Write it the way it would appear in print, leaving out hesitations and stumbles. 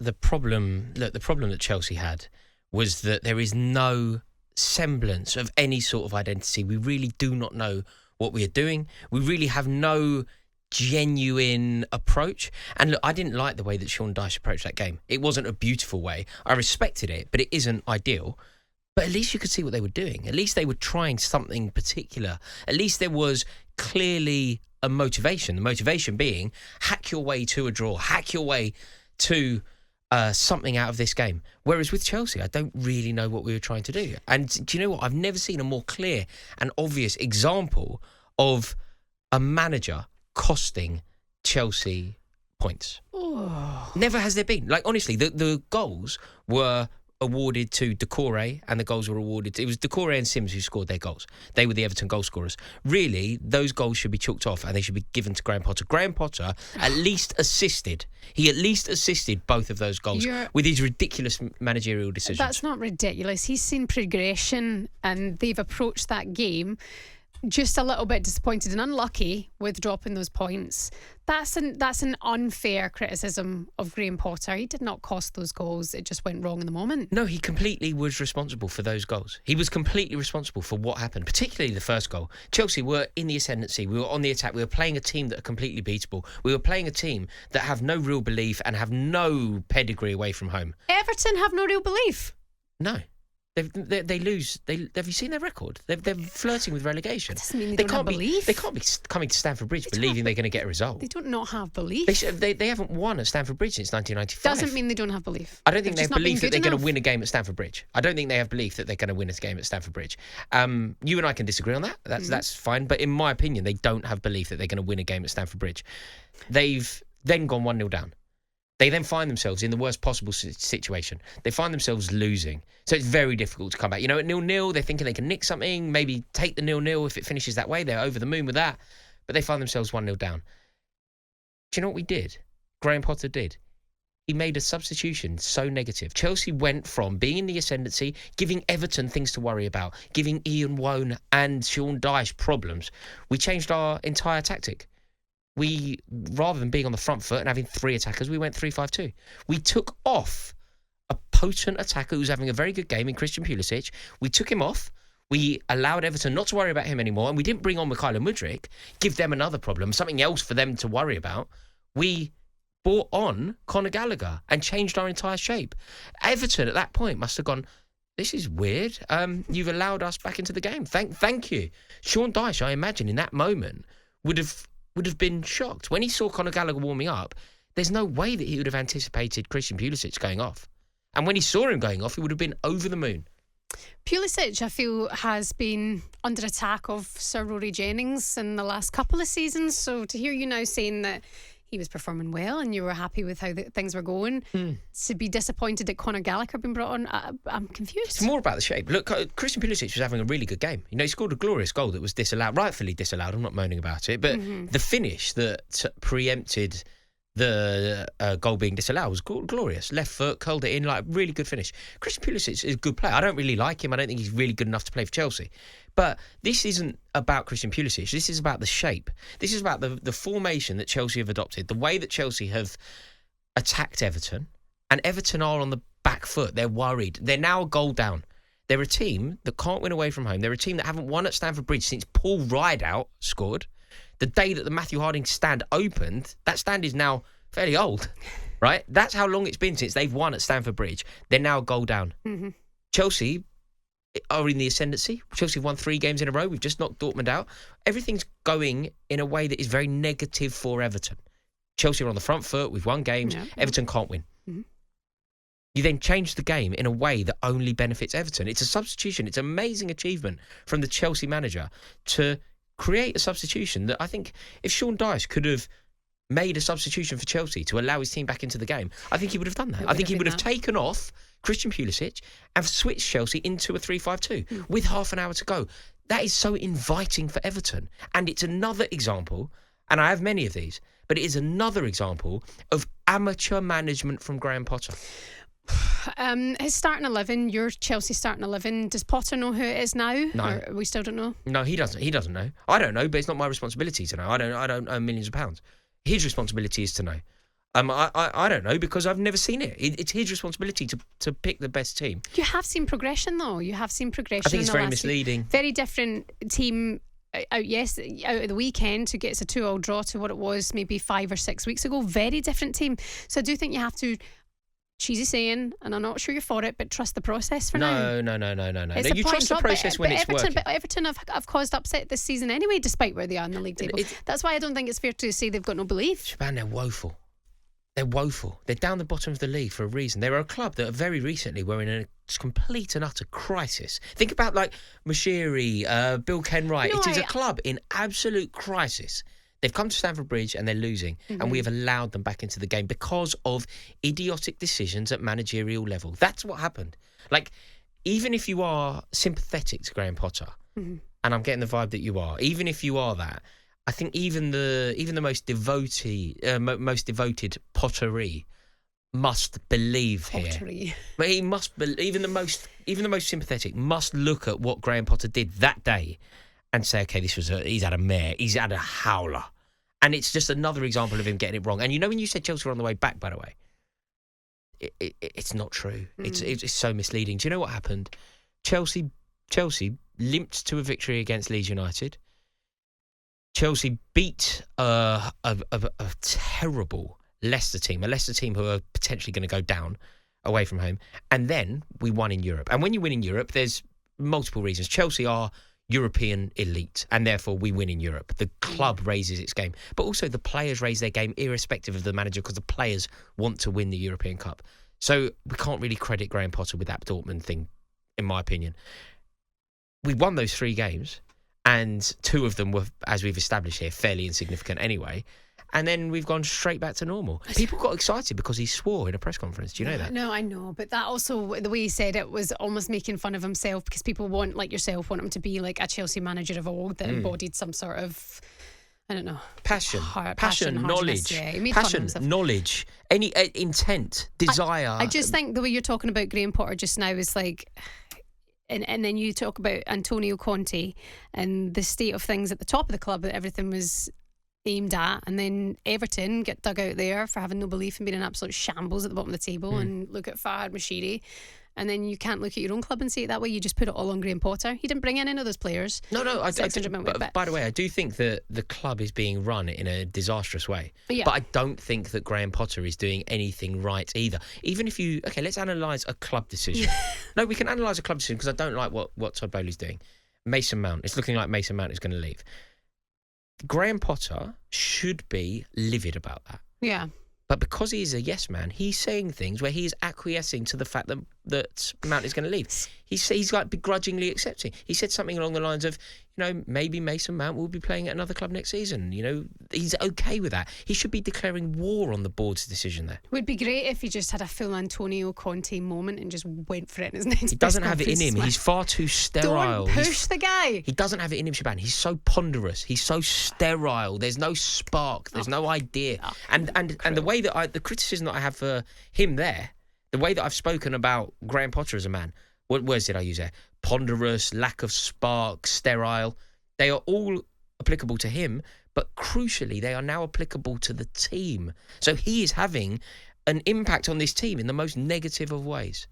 the problem. Look, the problem that Chelsea had was that there is no semblance of any sort of identity. We really do not know what we are doing. We really have no genuine approach. And look, I didn't like the way that Sean Dyche approached that game. It wasn't a beautiful way. I respected it, but it isn't ideal. But at least you could see what they were doing. At least they were trying something particular. At least there was clearly a motivation. The motivation being hack your way to a draw, hack your way to something out of this game. Whereas with Chelsea, I don't really know what we were trying to do. And do you know what? I've never seen a more clear and obvious example of a manager costing Chelsea points. Oh. Never has there been. Like, honestly, the goals were awarded to Decore, and the goals were awarded. It was Decore and Sims who scored their goals. They were the Everton goal scorers. Really, those goals should be chalked off and they should be given to Graham Potter. Graham Potter at least assisted. He at least assisted both of those goals with his ridiculous managerial decisions. That's not ridiculous. He's seen progression and they've approached that game just a little bit disappointed and unlucky with dropping those points. That's an unfair criticism of Graham Potter. He did not cost those goals. It just went wrong in the moment. No, he completely was responsible for those goals. He was completely responsible for what happened, particularly the first goal. Chelsea were in the ascendancy. We were on the attack. We were playing a team that are completely beatable. We were playing a team that have no real belief and have no pedigree away from home. Everton have no real belief. No. They lose. Have you seen their record? They're flirting with relegation. That doesn't mean they don't have belief. They can't be coming to Stamford Bridge believing they're going to get a result. They don't not have belief. They haven't won at Stamford Bridge since 1995. Doesn't mean they don't have belief. I don't think they They've have belief that they're going enough. to win a game at Stamford Bridge. I don't think they have belief that they're going to win a game at Stamford Bridge. You and I can disagree on that. That's fine. But in my opinion, they don't have belief that they're going to win a game at Stamford Bridge. They've then gone 1-0 down. They then find themselves in the worst possible situation. They find themselves losing. So it's very difficult to come back. You know, at 0-0, they're thinking they can nick something, maybe take the 0-0 if it finishes that way. They're over the moon with that. But they find themselves 1-0 down. Do you know what we did? Graham Potter did. He made a substitution so negative. Chelsea went from being in the ascendancy, giving Everton things to worry about, giving Ian Wone and Sean Dyche problems. We changed our entire tactic. We, rather than being on the front foot and having three attackers, we went 3-5-2. We took off a potent attacker who was having a very good game in Christian Pulisic. We took him off. We allowed Everton not to worry about him anymore, and we didn't bring on Mykhailo Mudryk, give them another problem, something else for them to worry about. We brought on Conor Gallagher and changed our entire shape. Everton at that point must have gone, this is weird. You've allowed us back into the game. Thank you. Sean Dyche, I imagine, in that moment would have been shocked. When he saw Conor Gallagher warming up, there's no way that he would have anticipated Christian Pulisic going off. And when he saw him going off, he would have been over the moon. Pulisic, I feel, has been under attack of Sir Rory Jennings in the last couple of seasons. So to hear you now saying that he was performing well and you were happy with how things were going, to be disappointed that Conor Gallagher being brought on, I'm confused. It's more about the shape. Look, Christian Pulisic was having a really good game. You know, he scored a glorious goal that was disallowed, rightfully disallowed. I'm not moaning about it. But the finish that preempted the goal being disallowed was glorious. Left foot, curled it in, like a really good finish. Christian Pulisic is a good player. I don't really like him. I don't think he's really good enough to play for Chelsea. But this isn't about Christian Pulisic. This is about the shape. This is about the formation that Chelsea have adopted, the way that Chelsea have attacked Everton. And Everton are on the back foot. They're worried. They're now a goal down. They're a team that can't win away from home. They're a team that haven't won at Stamford Bridge since Paul Rideout scored. The day that the Matthew Harding stand opened, that stand is now fairly old, right? That's how long it's been since they've won at Stamford Bridge. They're now a goal down. Chelsea are in the ascendancy. Chelsea have won 3 games in a row. We've just knocked Dortmund out. Everything's going in a way that is very negative for Everton. Chelsea are on the front foot. We've won games. Yeah. Everton can't win. You then change the game in a way that only benefits Everton. It's a substitution. It's an amazing achievement from the Chelsea manager to create a substitution that I think if Sean Dyche could have made a substitution for Chelsea to allow his team back into the game, I think he would have done that. I think he would have taken off Christian Pulisic and switched Chelsea into a 3-5-2 with half an hour to go. That is so inviting for Everton. And it's another example, and I have many of these, but it is another example of amateur management from Graham Potter. His starting 11, your Chelsea starting 11, does Potter know who it is now? No. Or we still don't know? No, he doesn't. He doesn't know. I don't know, but it's not my responsibility to know. I don't earn millions of pounds. His responsibility is to know. I don't know, because I've never seen it. It's his responsibility to pick the best team. You have seen progression, though. You have seen progression. I think in it's the very last misleading. Very different team out at the weekend to get us a 2-2 draw to what it was maybe 5 or 6 weeks ago. Very different team. So I do think you have to, cheesy saying, and I'm not sure you're for it, but trust the process for now. No. It's a You point trust the drop, process when it's working. But Everton have caused upset this season anyway, despite where they are in the league table. That's why I don't think it's fair to say they've got no belief. Shaban, they're woeful. They're woeful. They're down the bottom of the league for a reason. They were a club that very recently were in a complete and utter crisis. Think about like Mashiri, Bill Kenwright. It is a club in absolute crisis. They've come to Stamford Bridge and they're losing, and we have allowed them back into the game because of idiotic decisions at managerial level. That's what happened. Like, even if you are sympathetic to Graham Potter, and I'm getting the vibe that you are, even if you are that, I think even the most devoted Pottery must believe here. But he must believe, even the most sympathetic must look at what Graham Potter did that day and say, okay, he's had a mare, he's had a howler, and it's just another example of him getting it wrong. And you know, when you said Chelsea were on the way back, by the way, it's not true. It's so misleading. Do you know what happened? Chelsea limped to a victory against Leeds United. Chelsea beat a terrible Leicester team, a Leicester team who are potentially going to go down away from home. And then we won in Europe. And when you win in Europe, there's multiple reasons. Chelsea are European elite, and therefore we win in Europe. The club raises its game. But also the players raise their game irrespective of the manager, because the players want to win the European Cup. So we can't really credit Graham Potter with that Dortmund thing, in my opinion. We won those 3 games. And 2 of them were, as we've established here, fairly insignificant anyway. And then we've gone straight back to normal. People got excited because he swore in a press conference. Do you know that? No, I know. But that also, the way he said it was almost making fun of himself, because people like yourself, want him to be like a Chelsea manager of old that embodied some sort of, I don't know. Passion, knowledge. Yeah, he made fun of himself. Knowledge, any intent, desire. I just think the way you're talking about Graham Potter just now is like... And then you talk about Antonio Conte and the state of things at the top of the club, that everything was aimed at, and then Everton get dug out there for having no belief and being an absolute shambles at the bottom of the table, and look at Fahad Mashiri, and then you can't look at your own club and see it that way. You just put it all on Graham Potter. He didn't bring in any of those players. No, by the way, I do think that the club is being run in a disastrous way. Yeah. But I don't think that Graham Potter is doing anything right either. Even if you... Okay, let's analyse a club decision. No, we can analyse a club decision, because I don't like what Todd Bowley's doing. Mason Mount. It's looking like Mason Mount is going to leave. Graham Potter should be livid about that. Yeah. But because he is a yes man, he's saying things where he is acquiescing to the fact that Mount is going to leave. He's like begrudgingly accepting. He said something along the lines of, maybe Mason Mount will be playing at another club next season. He's okay with that. He should be declaring war on the board's decision there. It would be great if he just had a full Antonio Conte moment and just went for it in his next. He doesn't have it in him. He's far too sterile. Don't push the guy. He doesn't have it in him, Shaban. He's so ponderous. He's so sterile. There's no spark. There's no idea. And the way that the criticism that I have for him there, the way that I've spoken about Graham Potter as a man, what words did I use there? Ponderous, lack of spark, sterile. They are all applicable to him, but crucially, they are now applicable to the team. So he is having an impact on this team in the most negative of ways.